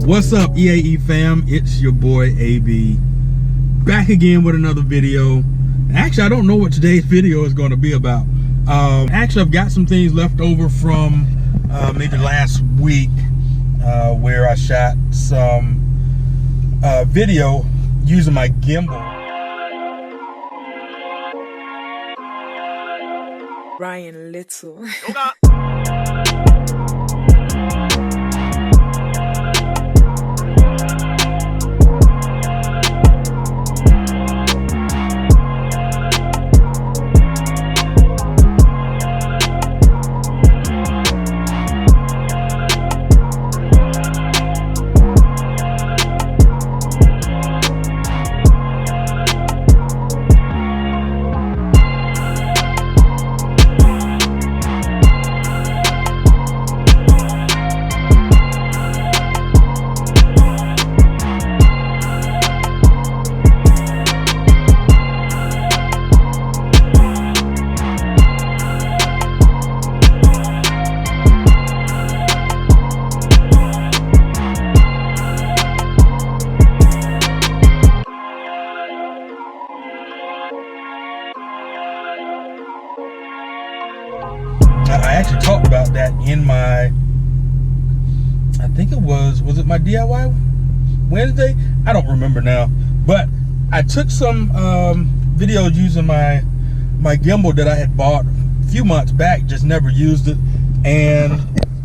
What's up, EAE fam? It's your boy AB, back again with another video. Actually, I don't know what today's video is going to be about. Actually, I've got some things left over from maybe last week where I shot some video using my gimbal. Ryan Little. I actually talked about that in my, I think it was it my DIY Wednesday? I don't remember now. But I took some videos using my gimbal that I had bought a few months back, just never used it. And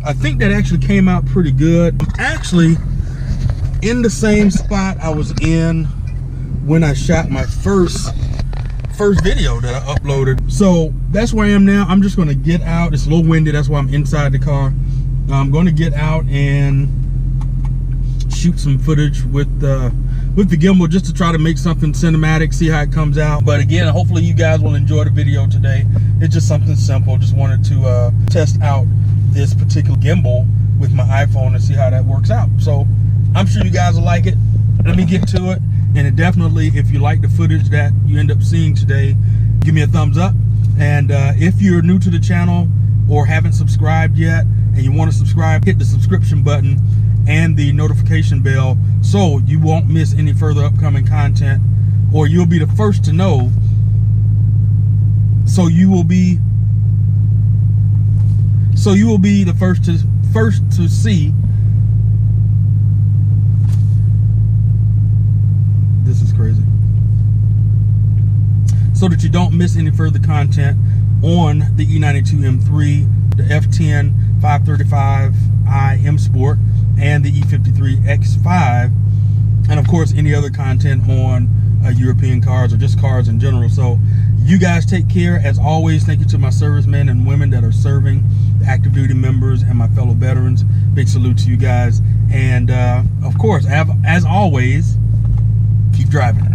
I think that actually came out pretty good. I'm actually in the same spot I was in when I shot my first video that I uploaded. So that's where I am now. I'm just going to get out. It's a little windy, that's why I'm inside the car. I'm going to get out and shoot some footage with the gimbal, just to try to make something cinematic, see how it comes out. But again, hopefully you guys will enjoy the video today. It's just something simple. Just wanted to test out this particular gimbal with my iPhone and see how that works out. So I'm sure you guys will like it. Let me get to it. And it definitely, if you like the footage that you end up seeing today, give me a thumbs up. And if you're new to the channel or haven't subscribed yet and you want to subscribe, hit the subscription button and the notification bell so you won't miss any further upcoming content, or you'll be the first to know. So you will be the first to see. This is crazy. So that you don't miss any further content on the E92 M3, the F10 535i M Sport, and the E53 X5, and of course any other content on European cars or just cars in general. So you guys take care. As always, thank you to my servicemen and women that are serving, the active duty members and my fellow veterans. Big salute to you guys. And of course, as always, keep driving.